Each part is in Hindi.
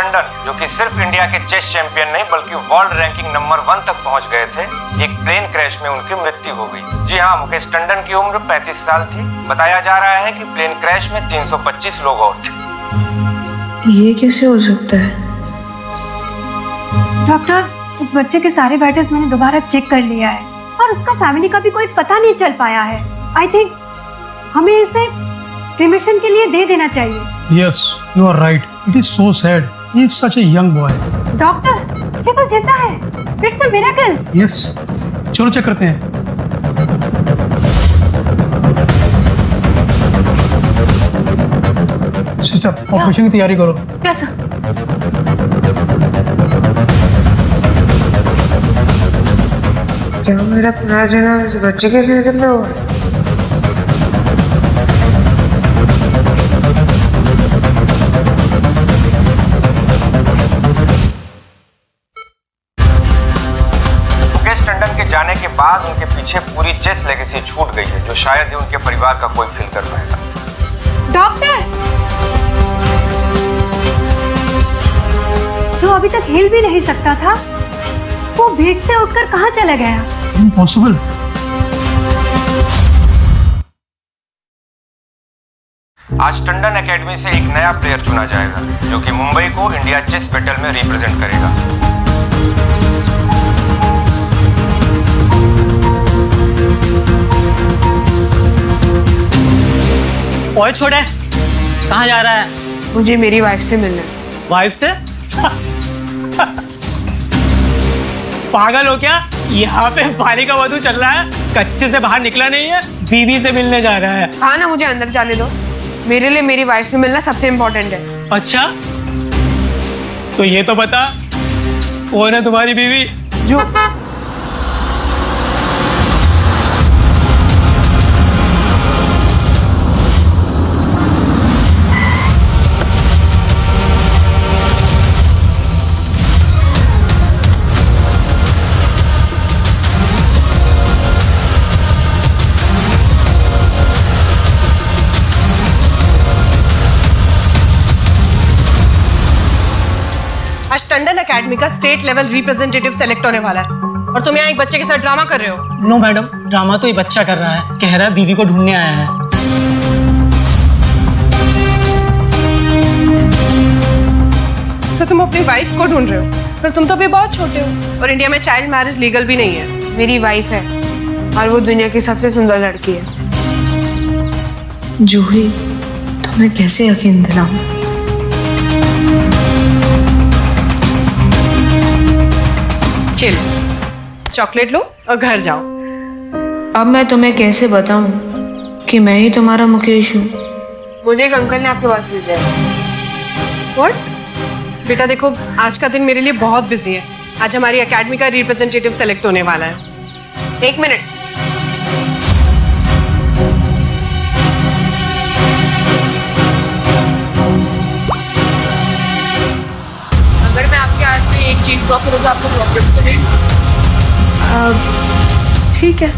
टंडन, जो कि सिर्फ इंडिया के चेस चैंपियन नहीं बल्कि वर्ल्ड रैंकिंग नंबर 1 तक पहुंच गए थे, एक प्लेन क्रैश में उनकी मृत्यु हो गई। जी हाँ, मुकेश टंडन की उम्र 35 साल थी। बताया जा रहा है कि प्लेन क्रैश में 325 लोग और थे। ये कैसे हो सकता है? डॉक्टर, इस बच्चे के सारे वाइटल्स मैंने दोबारा चेक कर लिया है और उसका फैमिली का भी कोई पता नहीं चल पाया है। आई थिंक हमें इसे क्रिमेशन के लिए दे देना चाहिए। Yes, you are right. It is so sad. He is such a young boy. Doctor, ये तो जिंदा है। It's a miracle. Yes. चलो चेक करते हैं। सिस्टर, ऑपरेशन की तैयारी करो। कैसा? क्या मेरा पुनर्जन्म इस बच्चे के शरीर में हुआ? जाने के बाद उनके पीछे पूरी चेस लेगेसी छूट गई है, जो शायद ही उनके परिवार का कोई फील कर पाएगा। डॉक्टर, तो अभी तक हिल भी नहीं सकता था, वो बेड से उठकर कहाँ चला गया? इम्पॉसिबल। आज टंडन एकेडमी से एक नया प्लेयर चुना जाएगा, जो कि मुंबई को इंडिया चेस बैटल में रिप्रेजेंट करेगा। ओए छोटे, कहाँ जा रहा है? मुझे मेरी वाइफ से मिलना है। वाइफ से? पागल हो क्या? यहाँ पे पानी का वधू चल रहा है, कच्चे से बाहर निकला नहीं है, बीवी से मिलने जा रहा है। हाँ ना, मुझे अंदर जाने दो। मेरे लिए मेरी वाइफ से मिलना सबसे इम्पोर्टेंट है। अच्छा, तो ये तो बता, वो है ना तुम्हारी बीवी? जो आज टंडन एकेडमी का स्टेट लेवल रिप्रेजेंटेटिव सेलेक्ट होने वाला है और तुम यहाँ एक बच्चे के साथ ड्रामा कर रहे हो। नो मैडम, ड्रामा तो ये बच्चा कर रहा है, कह रहा है बीवी को ढूंढने आया है। तो तुम अपनी वाइफ को ढूंढ रहे हो, पर तुम तो अभी बहुत छोटे हो और इंडिया में चाइल्ड मैरिज लीगल भी नहीं है। मेरी वाइफ है और वो दुनिया की सबसे सुंदर लड़की है। जूही, तो मैं कैसे यकीन दिलाऊं? चलो, चॉकलेट लो और घर जाओ। अब मैं तुम्हें कैसे बताऊं कि मैं ही तुम्हारा मुकेश हूँ? मुझे एक अंकल ने आपके पास भेजा है। व्हाट? बेटा देखो, आज का दिन मेरे लिए बहुत बिजी है। आज हमारी एकेडमी का रिप्रेजेंटेटिव सेलेक्ट होने वाला है। एक मिनट। अगर मैं आपके हाथ में एक चीज ड्रॉ करूँ तो आपको प्रॉब्लम तो नहीं? ठीक है।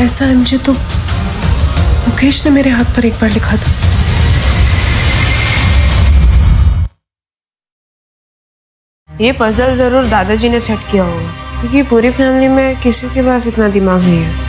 ऐसा एमजे तो मुकेश ने मेरे हाथ पर एक बार लिखा था। ये पजल जरूर दादाजी ने सेट किया होगा, क्योंकि पूरी फैमिली में किसी के पास इतना दिमाग नहीं है।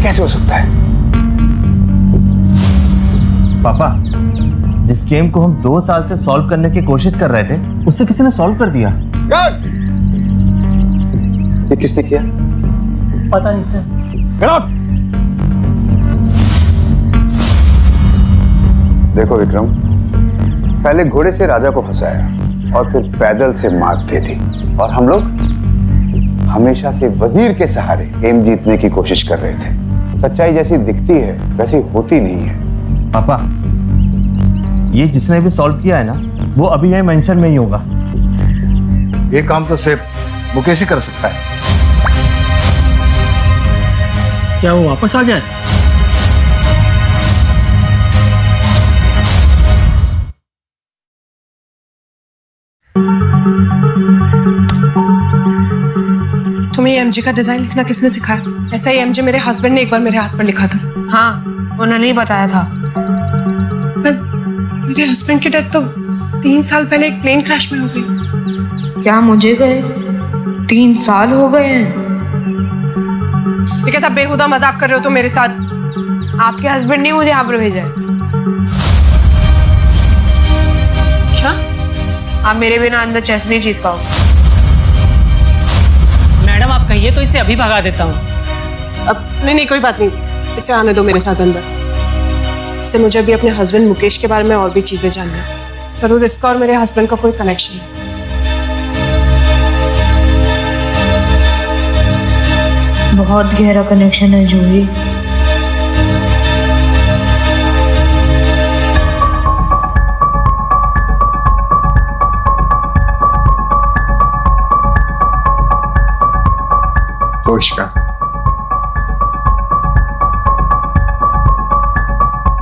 कैसे हो सकता है? पापा, जिस गेम को हम 2 साल से सॉल्व करने की कोशिश कर रहे थे, उसे किसी ने सॉल्व कर दिया। ये किसने किया? पता नहीं सर। देखो विक्रम, पहले घोड़े से राजा को फंसाया, और फिर पैदल से मारते थे, और हम लोग हमेशा से वजीर के सहारे गेम जीतने की कोशिश कर रहे थे। सच्चाई जैसी दिखती है वैसी होती नहीं है। पापा, ये जिसने भी सॉल्व किया है ना, वो अभी यही मेंशन में ही होगा। ये काम तो सिर्फ मुकेश ही कर सकता है। क्या वो वापस आ गया? तुम्हें एमजे का डिजाइन लिखना किसने सिखाया? ऐसा ही एमजे मेरे हस्बैंड ने एक बार मेरे हाथ पर लिखा था। हाँ, उन्होंने ही बताया था। पर मेरे हस्बैंड की डेथ तो 3 साल पहले एक प्लेन क्रैश में हो गई। क्या मुझे गए 3 साल हो गए हैं? ये कैसा बेहुदा मजाक कर रहे हो तुम मेरे साथ? आपके हस्बैंड ने मुझे यहाँ पर भेजा है। क्या? आप मेरे बिना अंदर चेस नहीं जीत पाओगे। मैडम आप कहिए तो इसे अभी भगा देता हूँ। अब नहीं, कोई बात नहीं, इसे आने दो मेरे साथ अंदर। इससे मुझे अभी अपने हस्बैंड मुकेश के बारे में और भी चीजें जानना है। जरूर इसका और मेरे हस्बैंड का कोई कनेक्शन है। बहुत गहरा कनेक्शन है जूही।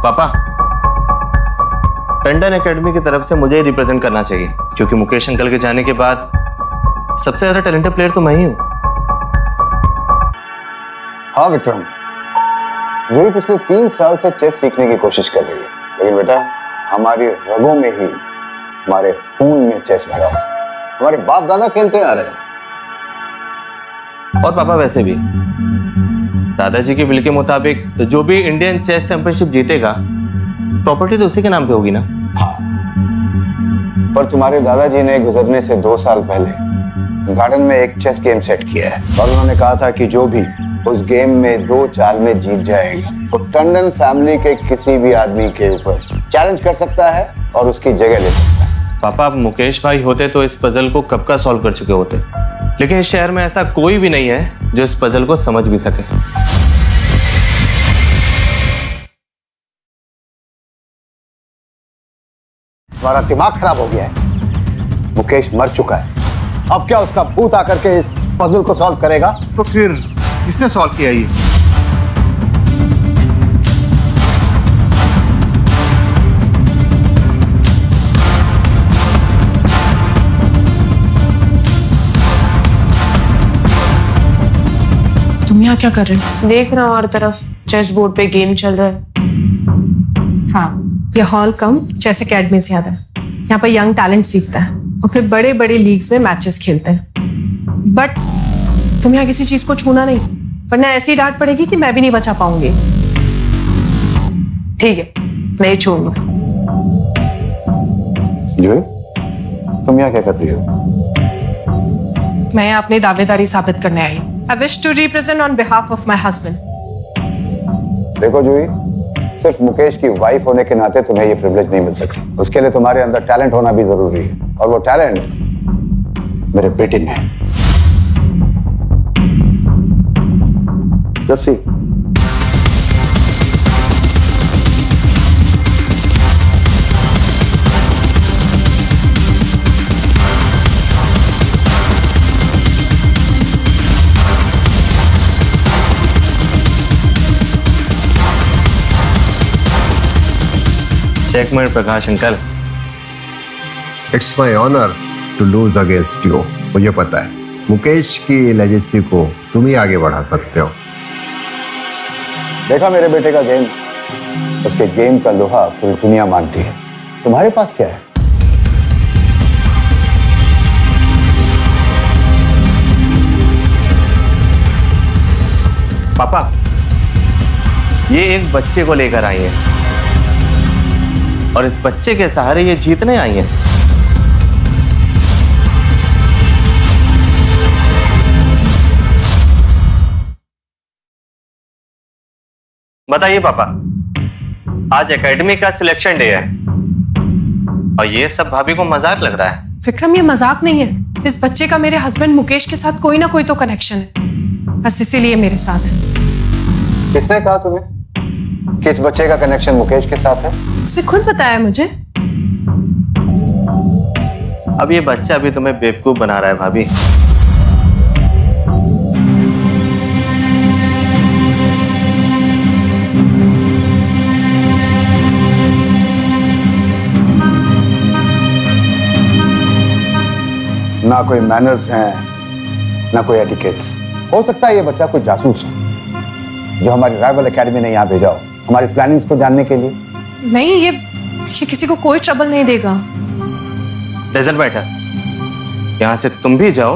पापा, टंडन एकेडमी की तरफ से मुझे ही रिप्रेजेंट करना चाहिए, क्योंकि मुकेश अंकल के जाने के बाद सबसे ज्यादा टैलेंटेड प्लेयर तो मैं ही हूँ। हाँ विक्रम, जूही पिछले 3 साल से चेस सीखने की कोशिश कर रही है, लेकिन बेटा हमारी रगों में ही, हमारे खून में चेस भरा हुआ है। हमारे बाप दादा खेलते आ रहे हैं। और पापा वैसे भी दादाजी के विल के मुताबिक तो जो भी इंडियन चेस चैंपियनशिप जीतेगा, प्रॉपर्टी तो उसी के नाम पे होगी ना। हाँ, पर तुम्हारे दादाजी ने गुजरने से 2 साल पहले गार्डन में एक चेस गेम सेट किया है, और उन्होंने कहा था कि जो भी उस गेम में 2 चाल में जीत जाएगा, वो टंडन फैमिली के किसी भी आदमी के ऊपर चैलेंज कर सकता है और उसकी जगह ले सकता है। पापा, आप मुकेश भाई होते तो इस पजल को कब का सॉल्व कर चुके होते, लेकिन इस शहर में ऐसा कोई भी नहीं है जो इस पजल को समझ भी सके। तुम्हारा दिमाग खराब हो गया है। मुकेश मर चुका है, अब क्या उसका भूत आकर के इस पजल को सॉल्व करेगा? तो फिर किसने सॉल्व किया ये? तुम यहाँ क्या कर रहे हो? देख रहा हूँ हर तरफ चेस बोर्ड पे गेम चल रहा है। हाँ, ये हॉल कम चेस एकेडमी से आता है। यहाँ पर यंग टैलेंट सीखता है और फिर बड़े बड़े लीग्स में मैचेस खेलते हैं। बट तुम यहाँ किसी चीज को छूना नहीं, वरना ऐसी डांट पड़ेगी कि मैं भी नहीं बचा पाऊंगी। ठीक है, नहीं छूऊंगा। जूही, तुम यहाँ क्या कर रही हो? मैं यहाँ अपनी दावेदारी साबित करने आई हूँ। I wish to represent on behalf of my husband. देखो जूही, सिर्फ मुकेश की वाइफ होने के नाते तुम्हें ये प्रिविलेज नहीं मिल सकती। उसके लिए तुम्हारे अंदर टैलेंट होना भी जरूरी है, और वो टैलेंट मेरे बेटे में है। Jassi, checkmate Prakash uncle. It's my honour to lose against you. मुझे पता है मुकेश की लेजेसी को तुम ही आगे बढ़ा सकते हो। देखा मेरे बेटे का गेम, उसके गेम का लोहा पूरी दुनिया मानती है। तुम्हारे पास क्या है? पापा, ये एक बच्चे को लेकर आई है और इस बच्चे के सहारे ये जीतने आई हैं। बताइए पापा, आज एकेडमी का सिलेक्शन डे है और ये सब भाभी को मजाक लग रहा है। विक्रम, ये मजाक नहीं है। इस बच्चे का मेरे हस्बैंड मुकेश के साथ कोई ना कोई तो कनेक्शन है, बस इसीलिए मेरे साथ है। किसने कहा तुम्हें कि इस बच्चे का कनेक्शन मुकेश के साथ है? उसने खुद बताया मुझे। अब ये बच्चा भी तुम्हें बेवकूफ बना रहा है भाभी। ना कोई मैनर्स हैं, ना कोई एटिकेट्स। हो सकता है ये बच्चा कोई जासूस हो जो हमारी राइवल एकेडमी ने यहाँ भेजा हो हमारी प्लानिंग्स को जानने के लिए। नहीं, ये किसी को कोई ट्रबल नहीं देगा। डजंट मैटर, यहाँ से तुम भी जाओ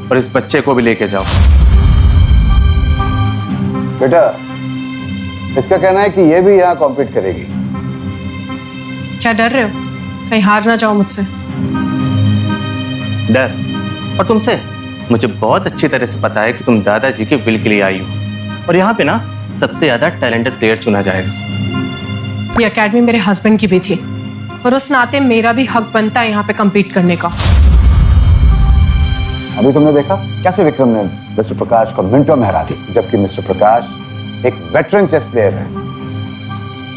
और इस बच्चे को भी लेके जाओ। बेटा, इसका कहना है कि ये भी यहाँ कॉम्पीट करेगी। क्या डर रहे हो कहीं हार ना जाओ मुझसे? डर? और तुमसे? मुझे बहुत अच्छी तरह से पता है कि तुम दादाजी के विल के लिए आई हो और यहाँ पे ना सबसे ज्यादा टैलेंटेड प्लेयर चुना जाएगा। ये एकेडमी मेरे हस्बैंड की भी थी और उस नाते मेरा भी हक बनता है यहाँ पे compete करने का। अभी तुमने देखा कैसे विक्रम ने मिस्टर प्रकाश को मिनटों में हरा दी, जबकि मिस्टर प्रकाश एक वेटरन चेस प्लेयर है।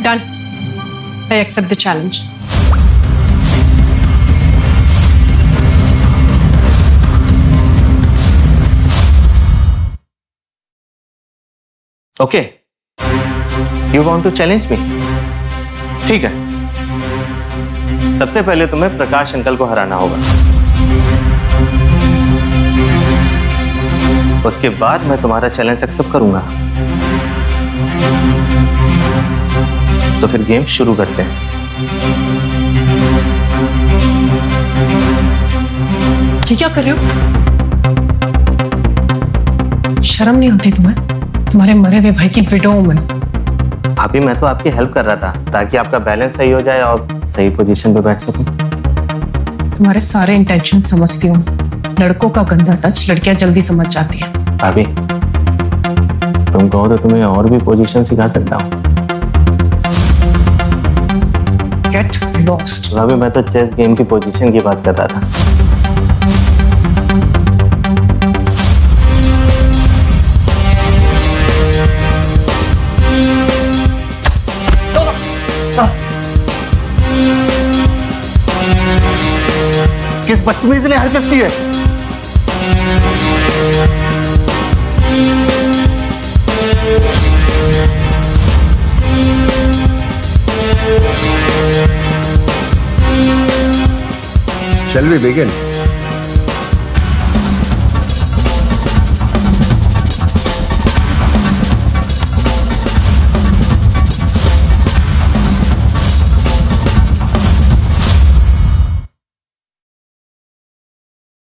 Done. I accept the challenge. Okay, you want to challenge me? ठीक है, सबसे पहले तुम्हें प्रकाश अंकल को हराना होगा, उसके बाद मैं तुम्हारा चैलेंज एक्सेप्ट करूंगा। तो फिर गेम शुरू करते हैं। ये क्या कर रहे हो? शर्म नहीं आती तुम्हें? तुम्हारे मरे हुए भाई की विडो में। अभी मैं तो आपकी हेल्प कर रहा था ताकि आपका बैलेंस सही हो जाए और सही पोजीशन पे बैठ सकूं। तुम्हारे सारे इंटेंशन समझती हूँ। लड़कों का गंदा टच लड़कियां जल्दी समझ जाती है। भाभी, तुम कहो तो तुम्हें और भी पोजीशन सिखा सकता हूँ। Get lost. भाभी, मैं तो चेस गेम की पोजीशन की बात कर रहा था। किस बदतमीजी ने हरकत की है? Shall we begin?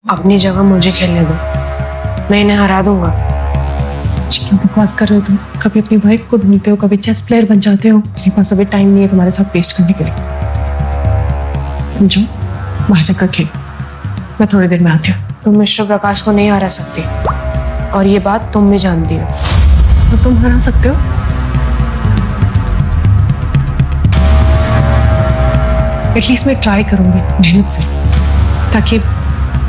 अपनी जगह मुझे खेलने दो, मैं इन्हें हरा दूंगा। क्यों बकवास कर रहे हो तुम? कभी अपनी वाइफ को ढूंढते हो, कभी चेस प्लेयर बन जाते हो। मेरे पास अभी टाइम नहीं है तुम्हारे साथ वेस्ट करने के लिए। तुम जाओ बाहर चक्कर खेलो, मैं थोड़ी देर में आती हूँ। तुम मिस्टर प्रकाश को नहीं हरा सकती और ये बात तुम भी जानती हो। तो तुम हरा सकते हो। एटलीस्ट मैं ट्राई करूंगी मेहनत से, ताकि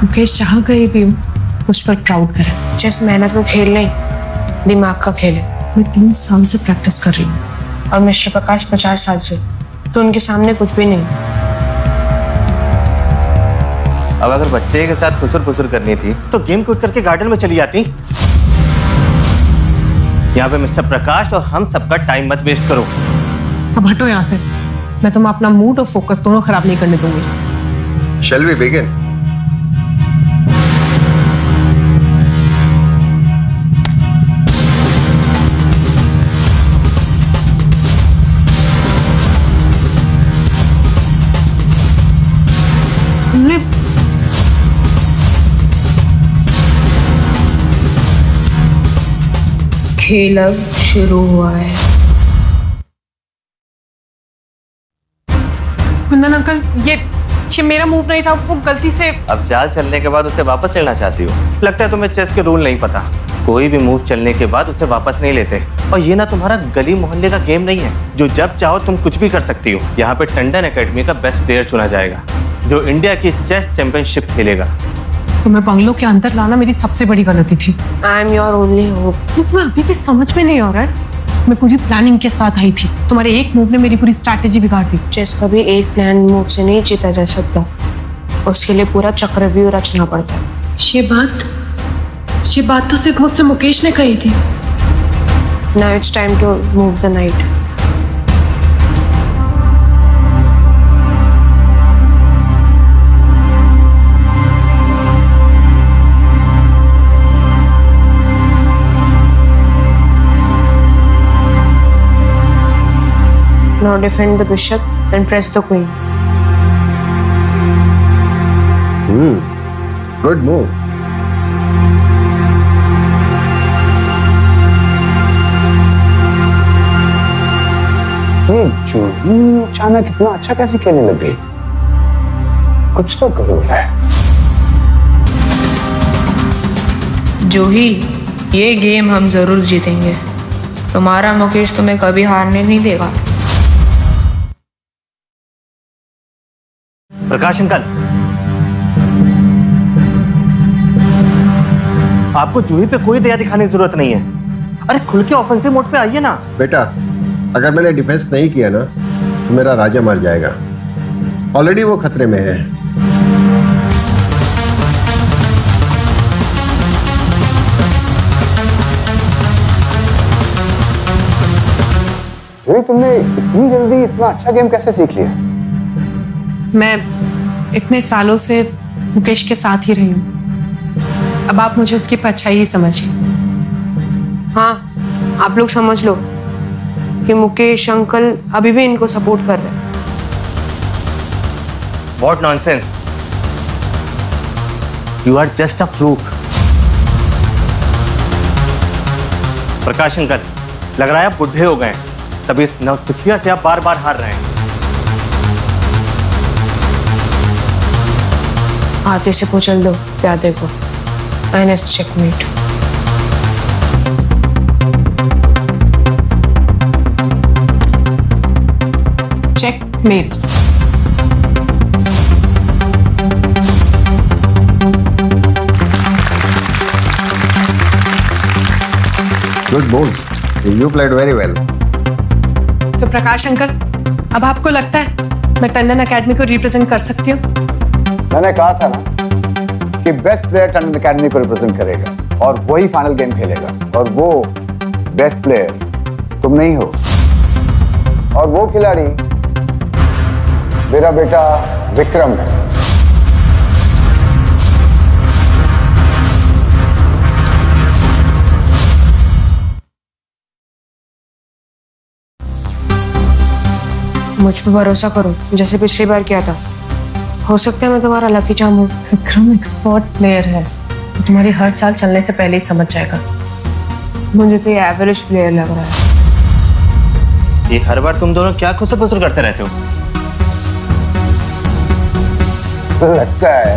मुकेश जहाँ गए भी हो मुझ पर प्राउड करे। चेस मेहनत को खेल नहीं, दिमाग का खेल है। मैं 3 साल से प्रैक्टिस कर रही हूँ और मिस्टर प्रकाश 50 साल से, तो उनके सामने कुछ भी नहीं। अब अगर बच्चे के साथ फुसर करनी थी तो गेम क्विट करके गार्डन में चली जाती। यहाँ पे मिस्टर प्रकाश और हम सबका टाइम मत वेस्ट करो। अब हटो यहाँ से, मैं तुम्हें अपना मूड और फोकस दोनों खराब नहीं करने दूंगी। Shall we begin? खेल अब शुरू हुआ है। कुंदन अंकल, ये मेरा मूव नहीं था, वो गलती से। अब चाल चलने के बाद उसे वापस लेना चाहती हो? लगता है तुम्हें चेस के रूल नहीं पता। कोई भी मूव चलने के बाद उसे वापस नहीं लेते। और ये ना तुम्हारा गली मोहल्ले का गेम नहीं है जो जब चाहो तुम कुछ भी कर सकती हो। यहाँ पे टंडन एकेडमी का बेस्ट प्लेयर चुना जाएगा। जो इंडिया की चेस चैंपियनशिप खेलेगा। तुम्हें बंगलों के अंदर लाना मेरी सबसे बड़ी गलती थी। I am your only hope. ये तुम्हें अभी भी समझ में नहीं आ रहा है? मैं पूरी प्लानिंग के साथ आई थी, तुम्हारे एक मूव ने मेरी पूरी स्ट्रैटेजी बिगाड़ दी। चेस कभी एक प्लान मूव से नहीं जीता जा सकता, उसके लिए पूरा चक्रव्यूह रचना पड़ता है। ये बात तो सिर्फ मुझसे मुकेश ने कही थी। Now it's time to move the knight. Now defend the bishop and press the queen. Good move. जूही अचानक इतना अच्छा कैसे खेलने लग गई? कुछ तो करो है। जूही, ये गेम हम जरूर जीतेंगे। तुम्हारा मुकेश तुम्हें कभी हारने नहीं देगा। प्रकाश अंकल, आपको जूही पे कोई दया दिखाने की जरूरत नहीं है। अरे खुल के ऑफेंसिव मोड पे आइए ना। बेटा, अगर मैंने डिफेंस नहीं किया ना तो मेरा राजा मर जाएगा। ऑलरेडी वो खतरे में है। जूही, तुमने इतनी जल्दी इतना अच्छा गेम कैसे सीख लिया? मैं इतने सालों से मुकेश के साथ ही रही हूँ। अब आप मुझे उसकी परछाई ही समझिए। हाँ, आप लोग समझ लो कि मुकेश अंकल अभी भी इनको सपोर्ट कर रहे हैं। What nonsense! You are just a fluke. Prakash uncle, लग रहा है आप बुढ़े हो गए, तभी इस नौसिखिया से आप बार बार हार रहे हैं। हाथे से कुचल दो प्यादे को। Finest checkmate. Checkmate. Good moves. You played very well. तो प्रकाश अंकल, अब आपको लगता है मैं टंडन एकेडमी को रिप्रेजेंट कर सकती हूँ? मैंने कहा था ना कि बेस्ट प्लेयर टंडन एकेडमी को रिप्रेजेंट करेगा और वही फाइनल गेम खेलेगा, और वो बेस्ट प्लेयर तुम नहीं हो। और वो खिलाड़ी मेरा बेटा विक्रम है। मुझ पे भरोसा करो, जैसे पिछली बार किया था। हो सकता है मैं तुम्हारा लकी चार्म हूँ। विक्रम एक्सपर्ट प्लेयर है, तो तुम्हारी हर चाल चलने से पहले ही समझ जाएगा। मुझे तो ये एवरेज प्लेयर लग रहा है। ये हर बार तुम दोनों क्या खुसर फुसर करते रहते हो? लगता है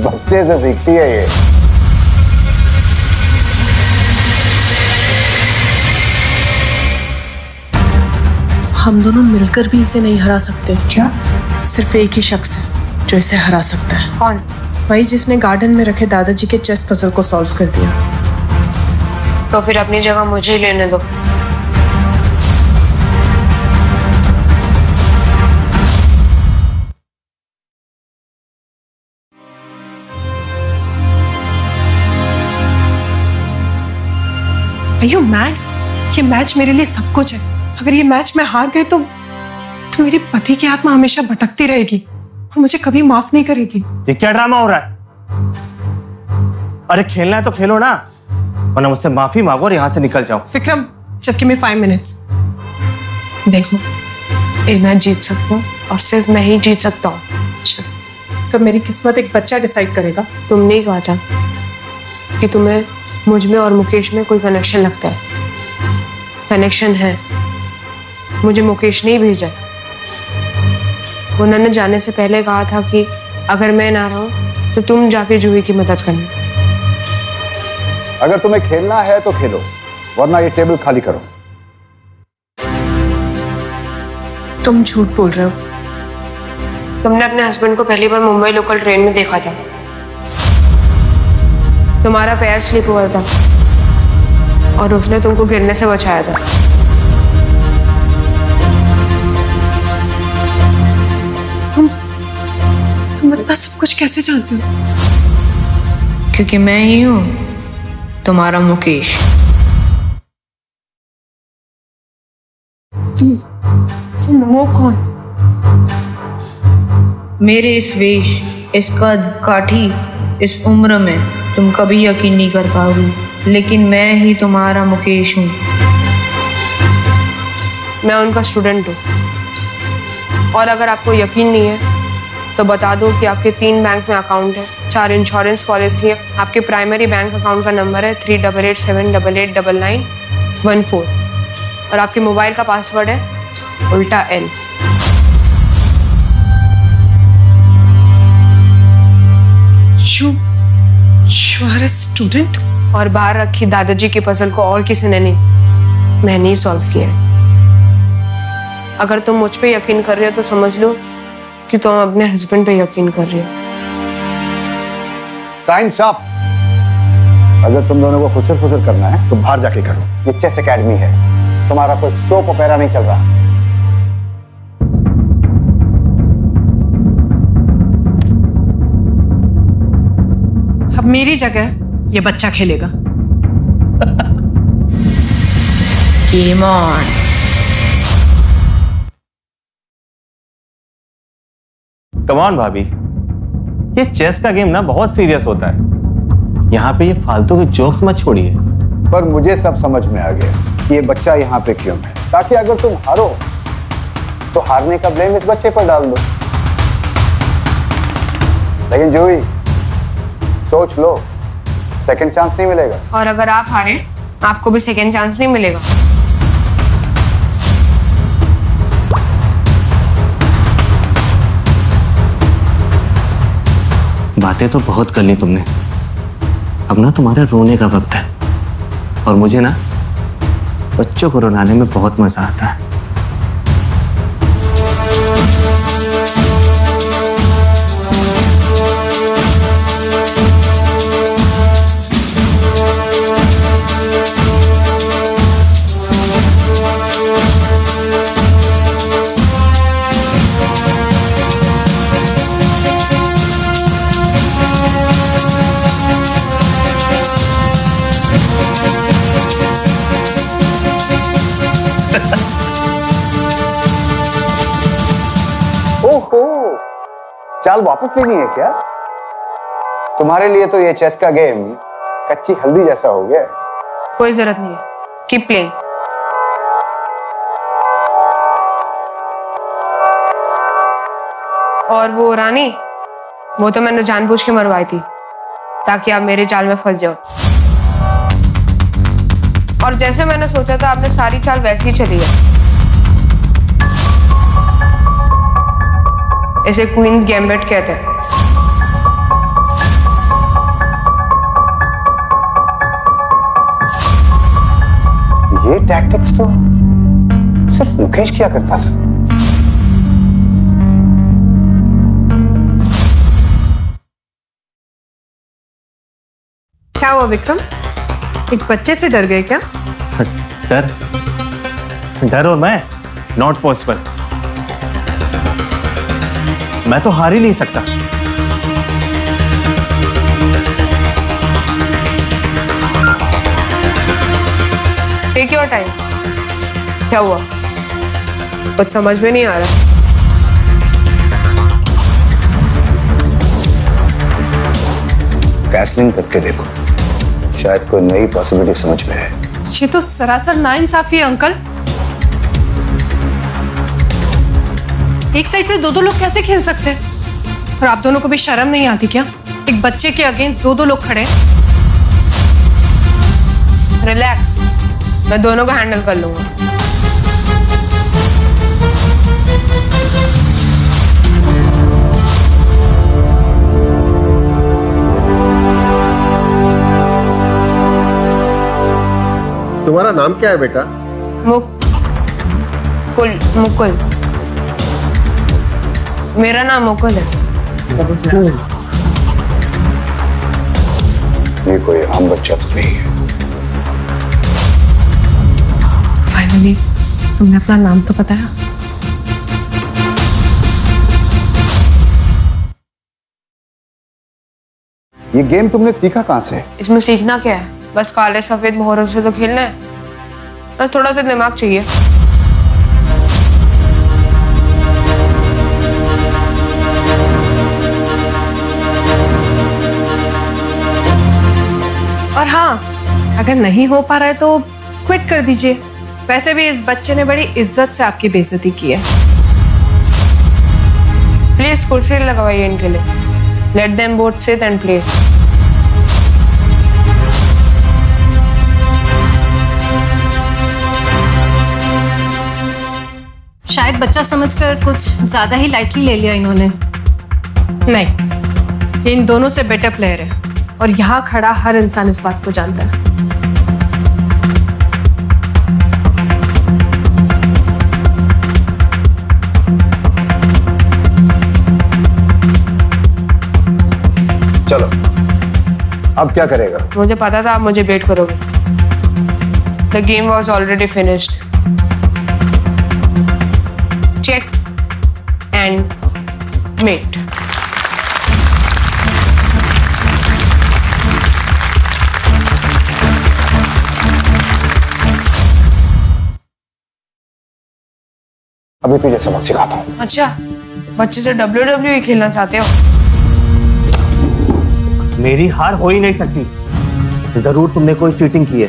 बच्चे से सीखती है ये। हम दोनों मिलकर भी इसे नहीं हरा सकते। क्या? सिर्फ एक ही शख्स है जो इसे हरा सकता है। कौन? वही जिसने गार्डन में रखे दादाजी के चेस पजल को सॉल्व कर दिया। तो फिर अपनी जगह मुझे ही लेने दो। Are you mad? ये मैच मेरे लिए सब कुछ है। अगर ये मैच मैं हार गई तो मेरे पति की आत्मा हमेशा भटकती रहेगी और मुझे कभी माफ नहीं करेगी। ये क्या ड्रामा हो रहा है? अरे खेलना है तो खेलो ना, वरना मुझसे माफी मांगो और यहाँ से निकल जाओ। Vikram, just give me 5 minutes। देखो, ये मैच जीत सकता हूँ और सिर्फ मैं ही जीत सकता हूँ। तो मेरी किस्मत एक बच्चा डिसाइड करेगा। तुमने ही कहा था कि तुम्हें मुझ में और मुकेश में कोई कनेक्शन लगता है। कनेक्शन है। मुझे मुकेश ने ही भेजा। उन्होंने जाने से पहले कहा था कि अगर मैं ना रहूं तो तुम जाके जूही की मदद करना। अगर तुम्हें खेलना है तो खेलो, वरना ये टेबल खाली करो। तुम झूठ बोल रहे हो। तुमने अपने हस्बैंड को पहली बार मुंबई लोकल ट्रेन में देखा था। तुम्हारा पैर स्लिप हुआ था और उसने तुमको गिरने से बचाया था। तुम इतना सब कुछ कैसे जानते हो? क्योंकि मैं ही हूँ तुम्हारा मुकेश। तुम वो कौन? मेरे इस वेश, इस कद काठी, इस उम्र में तुम कभी यकीन नहीं कर पाओगी, लेकिन मैं ही तुम्हारा मुकेश हूँ। मैं उनका स्टूडेंट हूँ और अगर आपको यकीन नहीं है तो बता दो कि आपके 3 बैंक में अकाउंट है, 4 इंश्योरेंस पॉलिसी है, आपके प्राइमरी बैंक अकाउंट का नंबर है 3887889914 और आपके मोबाइल का पासवर्ड है उल्टा L। You are a student? और बाहर रखी दादाजी की पजल को और किसी ने नहीं, मैंने ही सॉल्व किया है। अगर तुम मुझ पे यकीन कर रहे हो तो समझ लो कि तुम अपने हस्बैंड पे यकीन कर रहे हो। Times up. अगर तुम दोनों को खुचर खुचर करना है तो बाहर जाके करो। ये चेस एकेडमी है, तुम्हारा कोई सोप ओपेरा नहीं चल रहा। अब मेरी जगह ये बच्चा खेलेगा। Game on। कमान भाभी, ये चेस का गेम ना बहुत सीरियस होता है। यहाँ पे ये फालतू के जोक्स मत छोड़िए। पर मुझे सब समझ में आ गया कि ये बच्चा यहाँ पे क्यों है, ताकि अगर तुम हारो तो हारने का ब्लेम इस बच्चे पर डाल दो। लेकिन जूही, सोच लो, सेकंड चांस नहीं मिलेगा। और अगर आप हारे आपको भी सेकंड चांस नहीं मिलेगा। बातें तो बहुत कर ली तुमने, अब ना तुम्हारे रोने का वक्त है। और मुझे ना बच्चों को रुलाने में बहुत मजा आता है। ओहो, चाल वापस लेनी है क्या? तुम्हारे लिए तो ये चेस का गेम कच्ची हल्दी जैसा हो गया है। कोई जरूरत नहीं है, कीप प्लेइंग। और वो रानी, वो तो मैंने जानबूझ के मरवाई थी ताकि आप मेरे जाल में फंस जाओ। और जैसे मैंने सोचा था आपने सारी चाल वैसी ही चली है। इसे क्वींस गैम्बिट कहते हैं। ये टैक्टिक्स तो सिर्फ मुकेश किया करता था। क्या हुआ विक्रम, एक बच्चे से डर गए क्या? डर और मैं नॉट पॉसिबल। मैं तो हार ही नहीं सकता। Take your time. क्या हुआ? कुछ समझ में नहीं आ रहा। कैसलिंग करके देखो, शायद कोई नई पॉसिबिलिटी समझ में आए। ये तो सरासर नाइंसाफी है अंकल। एक साइड से दो लोग कैसे खेल सकते हैं? और आप दोनों को भी शर्म नहीं आती क्या? एक बच्चे के अगेंस्ट दो लोग खड़े हैं। रिलैक्स, मैं दोनों को हैंडल कर लूंगा। तुम्हारा नाम क्या है बेटा? मुकुल। मेरा नाम मुकुल है। ये कोई आम बच्चा तो नहीं है। फाइनली तुमने अपना नाम तो बताया। ये गेम तुमने सीखा कहाँ से? इसमें सीखना क्या है, बस काले सफेद मोहरों से तो खेलना है, बस थोड़ा सा दिमाग चाहिए। और हाँ, अगर नहीं हो पा रहा है तो क्विट कर दीजिए। वैसे भी इस बच्चे ने बड़ी इज्जत से आपकी बेइज्जती की है। प्लीज कुर्सी लगवाइए इनके लिए। Let them both sit and play. शायद बच्चा समझकर कुछ ज्यादा ही लाइटली ले लिया इन्होंने। नहीं, ये इन दोनों से बेटर प्लेयर है और यहाँ खड़ा हर इंसान इस बात को जानता है। चलो, अब क्या करेगा? मुझे पता था आप मुझे बेट करोगे। The game was already finished. Check and mate. अभी तुझे सबक सिखाता हूँ। अच्छा, बच्चे से WWE खेलना चाहते हो? मेरी हार हो ही नहीं सकती। जरूर तुमने कोई चीटिंग की है।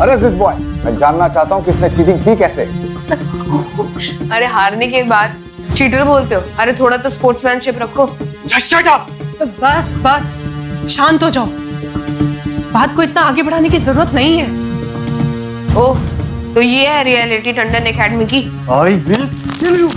अरे दिस बॉय, मैं जानना चाहता हूँ कि इसने चीटिंग की कैसे। अरे हारने के बाद चीटर बोलते हो? अरे थोड़ा तो स्पोर्ट्समैनशिप रखो। Shut up. बस बस, शांत हो जाओ। बात को इतना आगे बढ़ाने की जरूरत नहीं है। ओह, तो ये है रियलिटी टंडन एकेडमी की। I will kill you.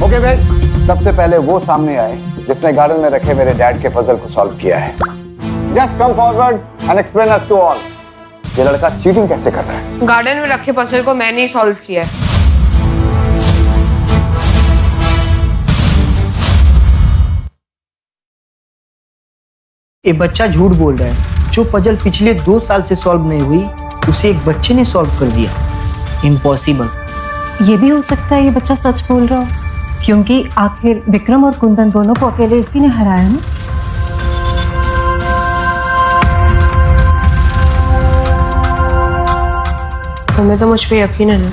Okay bet, सबसे पहले वो सामने आए जिसने गार्डन में रखे मेरे डैड के पजल को सॉल्व किया है। Just come forward and explain us to all, ये लड़का चीटिंग कैसे कर रहा है? गार्डन में रखे पजल को मैंने ही सॉल्व किया है। ये बच्चा झूठ बोल रहा है। जो पजल पिछले 2 साल से सॉल्व नहीं हुई, उसे एक बच्चे ने सॉल्व कर दिया। इम्पॉसिबल। ये भी हो सकता है ये बच्चा सच बोल रहा हो, क्योंकि आखिर विक्रम और कुंदन दोनों को अकेले इसी ने हराया ना। तुम्हें तो मुझ पे यकीन है ना?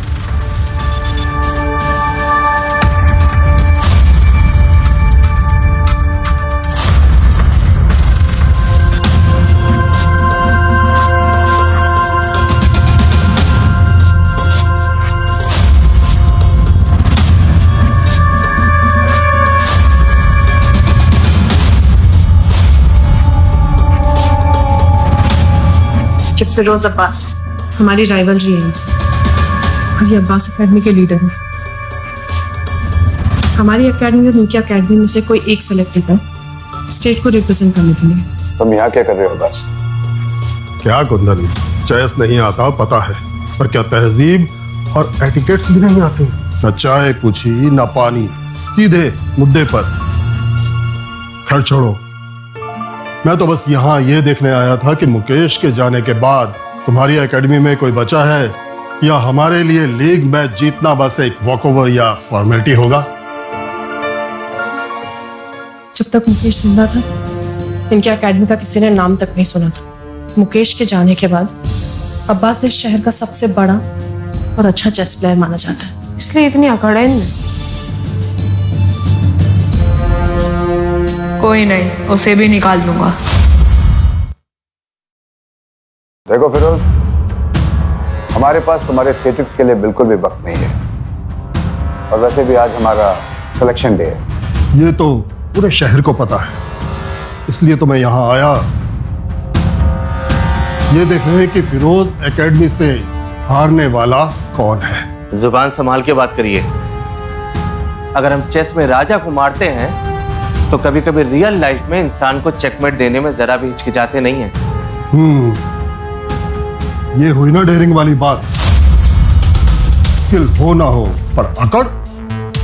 जब फिरोज अब्बास हमारी राइवलरी है इनसे, और ये अब्बास एकेडमी के लीडर हैं। हमारी एकेडमी और उनकी एकेडमी में से कोई एक सेलेक्टेड है स्टेट को रिप्रेजेंट करने के लिए। तुम यहाँ क्या कर रहे हो? बस क्या कुंदन, चेस नहीं आता पता है, पर क्या तहजीब और एटिकेट्स भी नहीं आते? न चाय पूछी न पानी, सीधे मुद्दे पर। खैर छोड़ो, मैं तो बस यहाँ ये देखने आया था कि मुकेश के जाने के बाद तुम्हारी एकेडमी में कोई बचा है, या हमारे लिए लीग मैच जीतना बस एक वॉकओवर या फॉर्मेलिटी होगा। जब तक मुकेश जिंदा था, इनकी एकेडमी का किसी ने नाम तक नहीं सुना था। मुकेश के जाने के बाद अब्बास इस शहर का सबसे बड़ा और अच्छा चेस प्लेयर माना जाता है, इसलिए इतनी अकड़ है इनमें। कोई नहीं, उसे भी निकाल दूंगा। देखो फिरोज, हमारे पास तुम्हारे थिएटिक्स के लिए बिल्कुल भी वक्त नहीं है, और वैसे भी आज हमारा सिलेक्शन डे है। ये तो पूरे शहर को पता है, इसलिए तो मैं यहाँ आया ये देखने कि फिरोज एकेडमी से हारने वाला कौन है। जुबान संभाल के बात करिए। अगर हम चेस में राजा को मारते हैं तो कभी कभी रियल लाइफ में इंसान को चेकमेट देने में जरा भी हिचकिचाते नहीं है। ये हुई ना डेयरिंग वाली बात। स्किल हो ना हो पर अकड़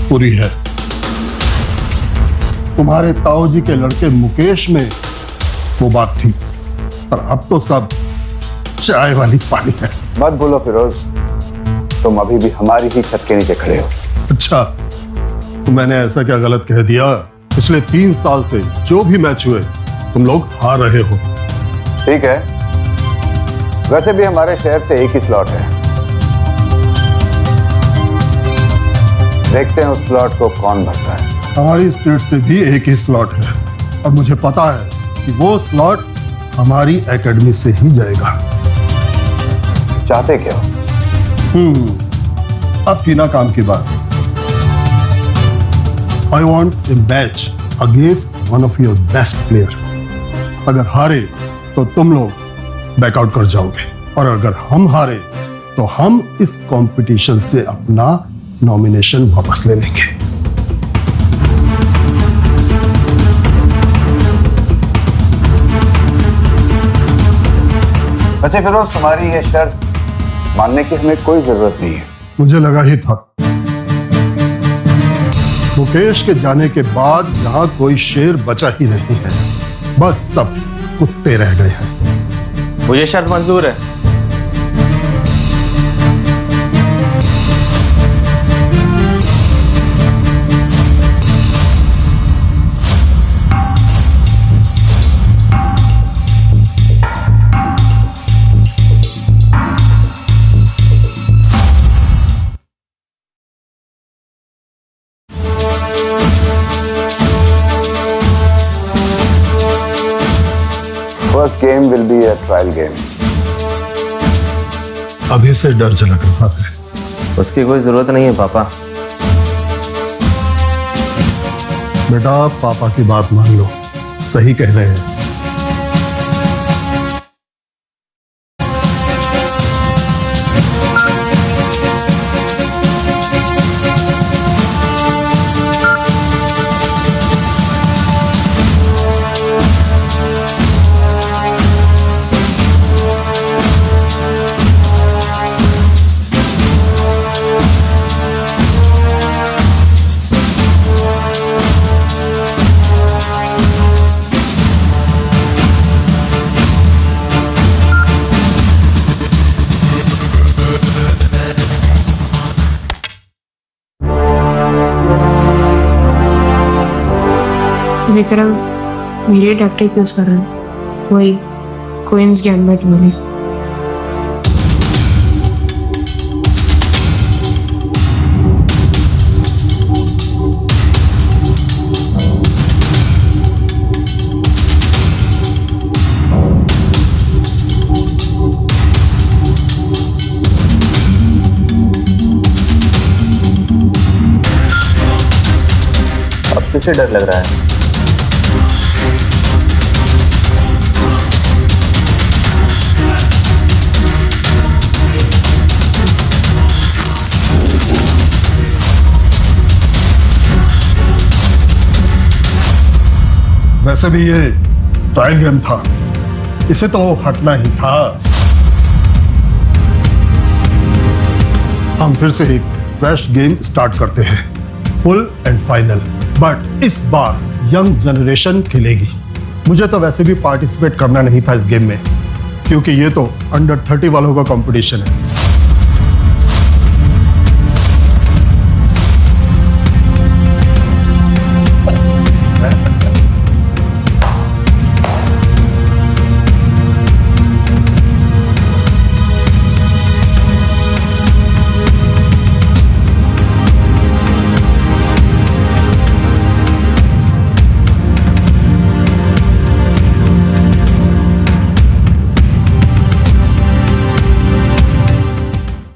पूरी है। तुम्हारे ताऊ जी के लड़के मुकेश में वो बात थी, पर अब तो सब चाय वाली पानी है। मत बोलो फिरोज, तुम अभी भी हमारी ही छत के नीचे खड़े हो। अच्छा, तो मैंने ऐसा क्या गलत कह दिया? पिछले 3 साल से जो भी मैच हुए तुम लोग हार रहे हो। ठीक है, वैसे भी हमारे शहर से एक ही स्लॉट है। देखते हैं उस स्लॉट को कौन भरता है। हमारी स्टेट से भी एक ही स्लॉट है और मुझे पता है कि वो स्लॉट हमारी एकेडमी से ही जाएगा। चाहते क्या हो? अब की ना काम की बात। I want A match against one of your best player. अगर हारे तो तुम लोग बैकआउट कर जाओगे और अगर हम हारे तो हम इस कंपटीशन से अपना नॉमिनेशन वापस ले लेंगे। वैसे फिरोज, तुम्हारी ये शर्त मानने की हमें कोई जरूरत नहीं है। मुझे लगा ही था। मुकेश के जाने के बाद यहां कोई शेर बचा ही नहीं है, बस सब कुत्ते रह गए हैं। मुझे शर्त मंजूर है। First game will be a trial game. अभी से डर झलक रहा है। उसकी कोई जरूरत नहीं है पापा। बेटा, पापा की बात मान लो, सही कह रहे हैं। विक्रम मेरे टैक्टिक यूज कर रहे हैं, वही क्वींस गैम्बिट वाली। अब किसे डर लग रहा है? वैसे भी ये ट्रायल गेम था, इसे तो हटना ही था। हम फिर से एक फ्रेश गेम स्टार्ट करते हैं, फुल एंड फाइनल। बट इस बार यंग जनरेशन खेलेगी। मुझे तो वैसे भी पार्टिसिपेट करना नहीं था इस गेम में, क्योंकि ये तो अंडर 30 वालों का कंपटीशन है।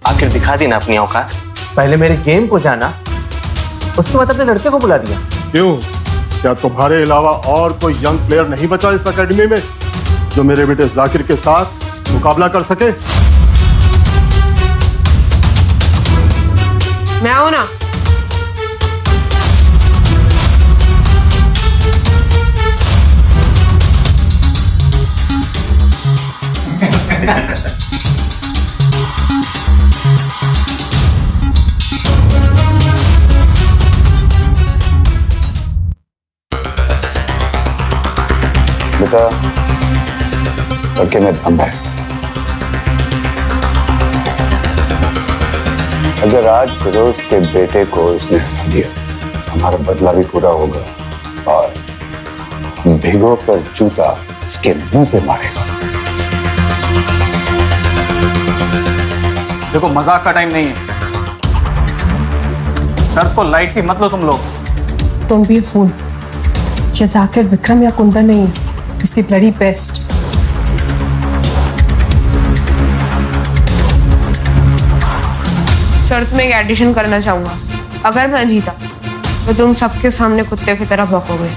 आखिर दिखा दी ना अपनी औकात। पहले मेरे गेम को जाना, उसके बाद अपने लड़के को बुला दिया। क्यों? क्या तुम्हारे अलावा और कोई यंग प्लेयर नहीं बचा इस एकेडमी में जो मेरे बेटे जाकिर के साथ मुकाबला कर सके? मैं हूं ना। बेटा, लड़के में दम है। अगर आज फिरोज के बेटे को इसने हरा दिया, हमारा बदला भी पूरा होगा और भिगो कर जूता इसके मुंह पे मारेगा। देखो, मजाक का टाइम नहीं है। सर को लाइटली मत लो तुम लोग। डोंट बी अ फूल। ये जाकिर विक्रम या कुंदन नहीं, इट्स द ब्लडी बेस्ट। शर्त में एक एडिशन करना चाहूंगा। अगर मैं जीता तो तुम सबके सामने कुत्ते की तरह भौंकोगे।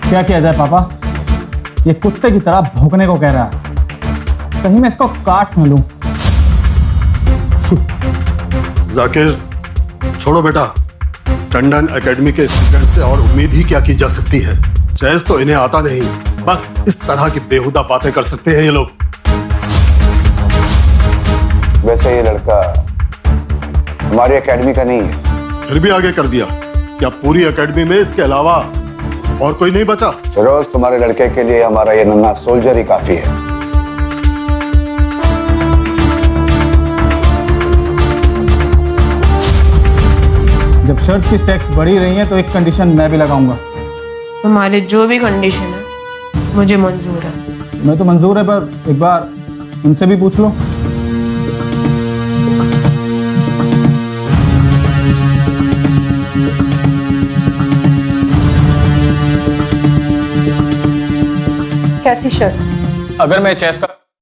क्या किया जाए पापा? ये कुत्ते की तरह भौंकने को कह रहा है। कहीं मैं इसको काट न लूं। जाकिर, छोड़ो बेटा। टंडन एकेडमी के स्टूडेंट से और उम्मीद ही क्या की जा सकती है? चेस तो इन्हें आता नहीं, बस इस तरह की बेहुदा बातें कर सकते हैं ये लोग। वैसे ये लड़का हमारी एकेडमी का नहीं है। फिर भी आगे कर दिया। क्या पूरी एकेडमी में इसके अलावा और कोई नहीं बचा? फिरोज, तुम्हारे लड़के के लिए हमारा ये नन्हा सोल्जर ही काफी है। जब शर्ट की स्टैक्स बढ़ी रही हैं तो एक कंडीशन मैं भी लगाऊंगा। तुम्हारे जो भी कंडीशन है मुझे मंजूर है। मैं तो मंजूर है, पर एक बार उनसे भी पूछ लो। कैसी शर्त? अगर मैं चेस का